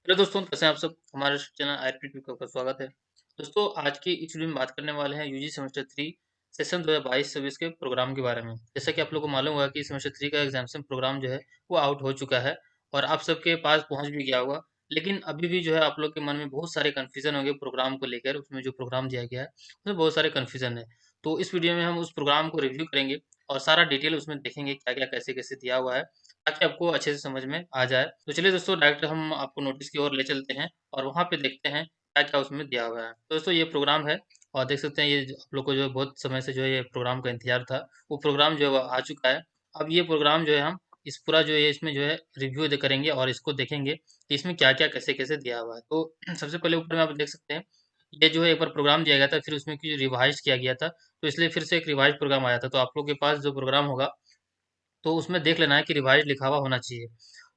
Hello दोस्तों, कैसे हैं आप सब? हमारे चैनल आईआईटी ट्यूब का आपका स्वागत है। दोस्तों, आज की इस वीडियो में बात करने वाले हैं यूजी सेमेस्टर 3 सेशन 2022-23 के प्रोग्राम के बारे में। जैसा कि आप लोगों को मालूम होगा कि सेमेस्टर 3 का एग्जामिनेशन प्रोग्राम जो है वो आउट हो चुका है और आप सबके पास पहुंच भी गया होगा। लेकिन अभी भी जो है आप लोग के मन में बहुत सारे कन्फ्यूजन होंगे प्रोग्राम को लेकर। उसमें जो प्रोग्राम दिया गया है उसमें बहुत सारे कन्फ्यूजन है। तो इस वीडियो में हम उस प्रोग्राम को रिव्यू करेंगे और सारा डिटेल उसमें देखेंगे क्या क्या कैसे कैसे दिया हुआ है, ताकि आपको अच्छे से समझ में आ जाए। तो चलिए दोस्तों, डायरेक्ट हम आपको नोटिस की ओर ले चलते हैं और वहाँ पे देखते हैं क्या-क्या उसमें दिया हुआ है। तो दोस्तों, ये प्रोग्राम है और देख सकते हैं ये जो आप लोग को जो है बहुत समय से जो है ये प्रोग्राम का इंतज़ार था, वो प्रोग्राम जो है वो आ चुका है। अब ये प्रोग्राम जो है हम इस पूरा जो है इसमें जो है रिव्यू दे करेंगे और इसको देखेंगे कि इसमें क्या-क्या कैसे-कैसे दिया हुआ है। तो सबसे पहले ऊपर में आप देख सकते हैं, ये जो है एक बार प्रोग्राम दिया गया था, फिर उसमें कुछ रिवाइज़ किया गया था, तो इसलिए फिर से एक रिवाइज़ प्रोग्राम आया था। तो आप लोग के पास जो प्रोग्राम होगा तो उसमें देख लेना है कि रिवाइज़ लिखा हुआ होना चाहिए।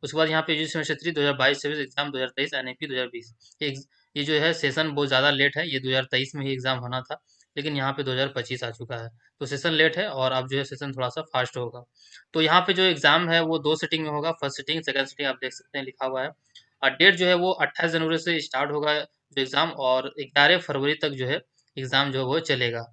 उसके बाद यहाँ पे यूजी सेमेस्टर 3 2022-23 एग्ज़ाम 2023 एनईपी 2020 ये ये जो है सेशन बहुत ज़्यादा लेट है, ये 2023 में ही एग्ज़ाम होना था, लेकिन यहाँ पे 2025 आ चुका है। तो सेशन लेट है और अब जो है सेशन थोड़ा-सा फ़ास्ट होगा। तो यहाँ पे जो एग्ज़ाम है वो 2 सिटिंग में होगा, फर्स्ट सिटिंग, सेकंड सिटिंग आप देख सकते हैं लिखा हुआ है। डेट जो है वो 28 जनवरी से स्टार्ट होगा जो एग्ज़ाम, और 11 फरवरी तक जो है एग्ज़ाम जो है वो चलेगा।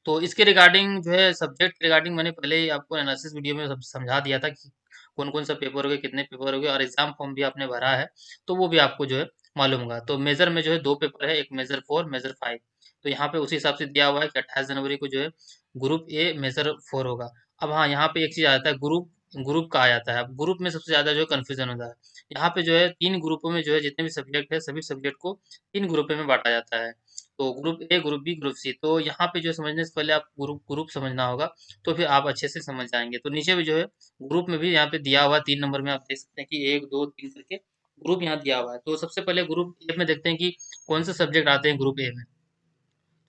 तो इसके रिगार्डिंग जो है सब्जेक्ट के रिगार्डिंग मैंने पहले ही आपको एनालिसिस वीडियो में सब समझा दिया था कि कौन कौन सा पेपर हो गए, कितने पेपर हो गए, और एग्जाम फॉर्म भी आपने भरा है तो वो भी आपको जो है मालूम होगा। तो मेजर में जो है दो पेपर है, एक मेजर 4 मेजर 5। तो यहाँ पे उसी हिसाब से दिया हुआ है कि 28 जनवरी को जो है ग्रुप ए मेजर 4 होगा। अब हाँ, यहाँ पे एक चीज आ जाता है, ग्रुप ग्रुप का आ जाता है। अब ग्रुप में सबसे ज्यादा जो है कन्फ्यूजन होता है। यहाँ पे जो है तीन ग्रुपों में जो है जितने भी सब्जेक्ट है सभी सब्जेक्ट को तीन ग्रुपों में बांटा जाता है। तो group A, group B, group C. तो यहाँ पे जो समझने से पहले आप ग्रुप ग्रुप समझना होगा, तो फिर आप अच्छे से समझ जाएंगे। तो नीचे भी जो है ग्रुप में भी यहाँ पे दिया हुआ है, 3 नंबर में आप देख सकते हैं कि 1 2 3 करके ग्रुप यहाँ दिया हुआ है। तो सबसे पहले ग्रुप ए में देखते हैं कि कौन से सब्जेक्ट आते हैं ग्रुप ए में।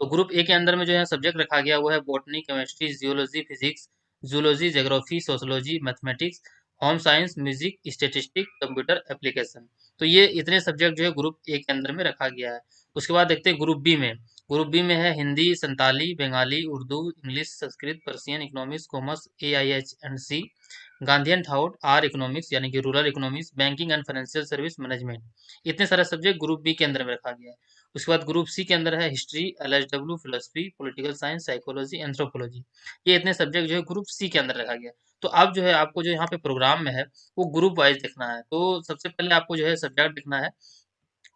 तो ग्रुप ए के अंदर में जो है सब्जेक्ट रखा गया वो है botany, chemistry, geology, physics, zoology, geography, sociology, mathematics, home science, music, statistic, computer application. तो ये इतने सब्जेक्ट जो है ग्रुप ए के अंदर में रखा गया है। उसके बाद देखते हैं ग्रुप बी में। ग्रुप बी में है Hindi, Santali, Bengali, Urdu, English, Sanskrit, Persian, economics, commerce, AIH&C, Gandhian thought, R economics यानी कि rural economics, banking and financial service management. इतने सारे सब्जेक्ट ग्रुप बी के अंदर में रखा गया है। उसके बाद ग्रुप सी के अंदर है history, LHW, philosophy, political science, psychology, anthropology. ये इतने सब्जेक्ट जो है ग्रुप सी के अंदर रखा गया है। तो अब जो है आपको जो यहाँ पे प्रोग्राम में है वो ग्रुप वाइज देखना है। तो सबसे पहले आपको जो है सब्जेक्ट देखना है।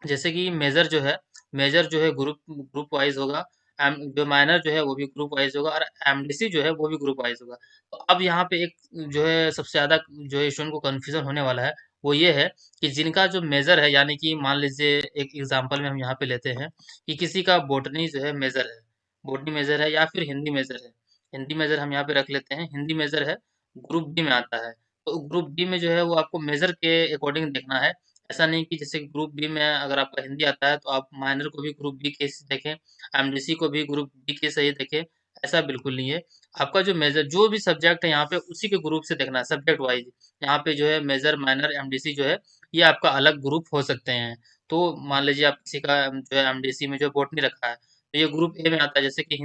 जैसे कि मेजर जो है ग्रुप ग्रुप वाइज होगा। जो माइनर जो है वो भी ग्रुप वाइज होगा, और MDC जो है वो भी ग्रुप वाइज होगा। तो अब यहाँ पे एक जो है सबसे ज्यादा जो है स्टूडेंट को कंफ्यूजन होने वाला है वो ये है कि जिनका जो मेजर है, यानी कि मान लीजिए एक एग्जांपल में हम यहाँ पे लेते हैं कि किसी का बोटनी जो है मेजर है, बोटनी मेजर है या फिर हिंदी मेजर है। हिंदी मेजर हम यहाँ पे रख लेते हैं, हिंदी मेजर है, ग्रुप बी में आता है। तो ग्रुप बी में जो है वो आपको मेजर के अकॉर्डिंग देखना है। ऐसा नहीं कि जैसे ग्रुप बी में अगर आपका हिंदी आता है तो आप माइनर को भी ग्रुप बी के से देखें, MDC को भी ग्रुप बी के से ही देखें। ऐसा बिल्कुल नहीं है। आपका जो मेजर जो भी सब्जेक्ट है यहाँ पे उसी के ग्रुप से देखना है, सब्जेक्ट वाइज। यहाँ पे जो है मेजर, माइनर, MDC जो है ये आपका अलग ग्रुप हो सकते हैं। तो मान लीजिए आप किसी का जो है MDC में जो बोटनी रखा है तो ये ग्रुप ए में आता है। जैसे कि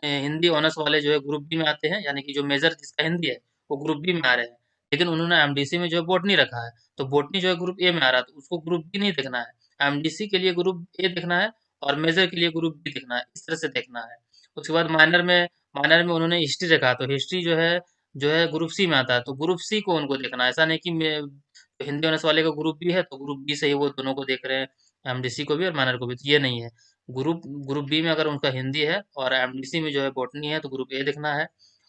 हिंदी ऑनर्स वाले जो है ग्रुप बी में आते हैं, यानी कि जो मेजर जिसका हिंदी है वो ग्रुप बी में आ रहे हैं। लेकिन उन्होंने MDC में जो है बोटनी रखा है, तो बोटनी जो है ग्रुप ए में आ रहा है, तो उसको ग्रुप बी नहीं देखना है। MDC के लिए ग्रुप ए देखना है और मेजर के लिए ग्रुप बी देखना है, इस तरह से देखना है। उसके बाद माइनर में उन्होंने हिस्ट्री रखा, तो हिस्ट्री जो है ग्रुप सी में आता है, तो ग्रुप सी को उनको देखना है। ऐसा नहीं कि तो हिंदी ऑनर्स वाले का ग्रुप बी है तो ग्रुप बी से ही वो दोनों को देख रहे हैं, MDC को भी और माइनर को भी, तो ये नहीं है। ग्रुप ग्रुप बी में अगर उनका हिंदी है और MDC में जो है बॉटनी है तो ग्रुप ए देखना है।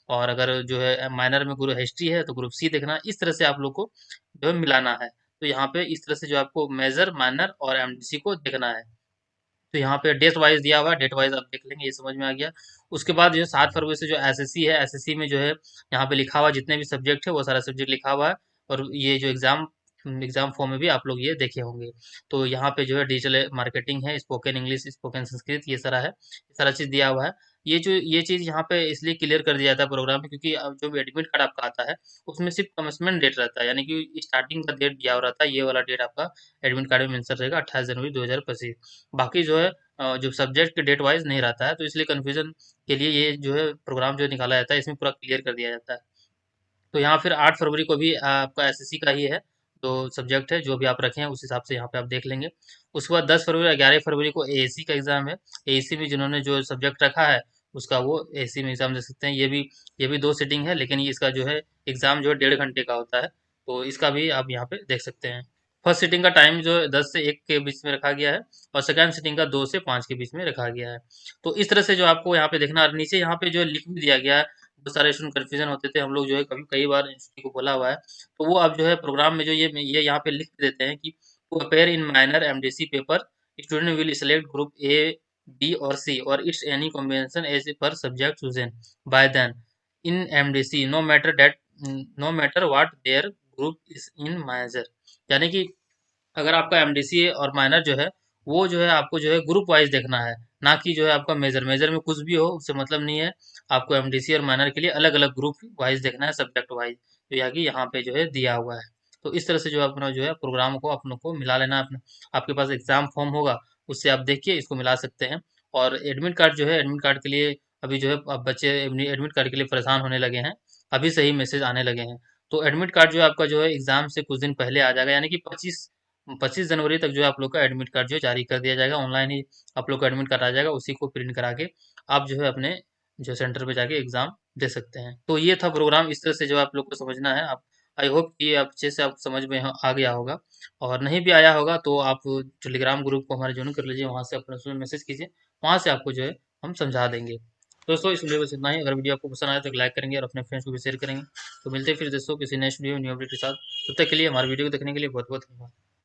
और अगर जो है माइनर में ग्रुप हिस्ट्री है तो ग्रुप सी देखना है। इस तरह से आप लोग को जो है मिलाना है। तो यहाँ पे इस तरह से जो आपको मेजर, माइनर और MDC को देखना है। तो यहाँ पे डेट वाइज दिया हुआ है, डेट वाइज आप देख लेंगे, ये समझ में आ गया। उसके बाद जो 7 फरवरी से जो SSC है, SSC में जो है यहाँ पे लिखा हुआ जितने भी सब्जेक्ट है वो सारा सब्जेक्ट लिखा हुआ है। और ये जो एग्जाम फॉर्म में भी आप लोग ये देखे होंगे। तो यहाँ पे जो है डिजिटल मार्केटिंग है, स्पोकन इंग्लिश, स्पोकन संस्कृत, ये सारा है, ये सारा चीज दिया हुआ है। ये चीज यहाँ पे इसलिए क्लियर कर दिया जाता है प्रोग्राम में, क्योंकि अब जो भी एडमिट कार्ड आपका आता है उसमें सिर्फ कमेंसमेंट डेट रहता है, यानी कि स्टार्टिंग का डेट दिया हुआ रहता है। ये वाला डेट आपका एडमिट कार्ड में मेंशन रहेगा, 28 जनवरी 2025। बाकी जो है जो सब्जेक्ट के डेट वाइज नहीं रहता है, तो इसलिए कंफ्यूजन के लिए ये जो है प्रोग्राम जो निकाला जाता है इसमें पूरा क्लियर कर दिया जाता है। तो यहाँ फिर 8 फरवरी को भी आपका SSC का ही है, जो सब्जेक्ट है जो भी आप रखे हैं उस हिसाब से यहाँ पे आप देख लेंगे। उसके बाद 10 फरवरी 11 फरवरी को एएसी का एग्ज़ाम है। एएसी में जिन्होंने जो सब्जेक्ट रखा है उसका वो एएसी में एग्ज़ाम दे सकते हैं। ये भी 2 सीटिंग है, लेकिन ये इसका जो है एग्ज़ाम जो है 1.5 घंटे का होता है, तो इसका भी आप यहाँ पे देख सकते हैं। फर्स्ट सीटिंग का टाइम जो है 10 से 1 के बीच में रखा गया है और सेकंड सीटिंग का 2 से 5 के बीच में रखा गया है। तो इस तरह से जो आपको यहाँ पे देखना, और नीचे यहाँ पे जो लिख भी दिया गया है, बहुत सारे स्टूडेंट कन्फ्यूजन होते थे, हम लोग जो है कभी कई बार इंस्टीट्यूट को बोला हुआ है, तो वो आप जो है प्रोग्राम में जो ये यहाँ पे लिख देते हैं कि to appear in minor MDC paper student will select group A, B और सी और it's any combination as per subject chosen by then in MDC no matter what their group is in minor. यानी कि अगर आपका MDC और minor जो है वो जो है आपको जो है ग्रुप वाइज देखना है, ना कि जो है आपका मेजर मेजर में कुछ भी हो उससे मतलब नहीं है। आपको एमडीसी और माइनर के लिए अलग अलग ग्रुप वाइज देखना है, सब्जेक्ट वाइज, तो यह कि यहाँ पे जो है दिया हुआ है। तो इस तरह से जो है अपना जो है प्रोग्राम को अपनों को मिला लेना है अपना। आपके पास एग्जाम फॉर्म होगा, उससे आप देखिए इसको मिला सकते हैं। और एडमिट कार्ड जो है, एडमिट कार्ड के लिए अभी जो है अब बच्चे एडमिट कार्ड के लिए परेशान होने लगे हैं, अभी से ही मैसेज आने लगे हैं। तो एडमिट कार्ड जो है आपका जो है एग्जाम से कुछ दिन पहले आ जाएगा, यानी कि 25 जनवरी तक जो है आप लोग का एडमिट कार्ड जो है जारी कर दिया जाएगा। ऑनलाइन ही आप लोग का एडमिट कार्ड आ जाएगा, उसी को प्रिंट करा के आप जो है अपने जो सेंटर पे जाके एग्जाम दे सकते हैं। तो ये था प्रोग्राम, इस तरह से जो आप लोग को समझना है। आप आई होप कि आप अच्छे से आप समझ में आ गया होगा, और नहीं भी आया होगा तो आप टेलीग्राम ग्रुप को हमारे ज्वाइन कर लीजिए, वहाँ से अपना उसमें मैसेज कीजिए, वहाँ से आपको जो है हम समझा देंगे। दोस्तों इस वीडियो में बस इतना ही। अगर वीडियो आपको पसंद आए तो लाइक करेंगे और अपने फ्रेंड्स को भी शेयर करेंगे। तो मिलते हैं फिर दोस्तों किसी नेक्स्ट वीडियो न्यू अपडेट के साथ। तब तक के लिए हमारे वीडियो को देखने के लिए बहुत बहुत धन्यवाद।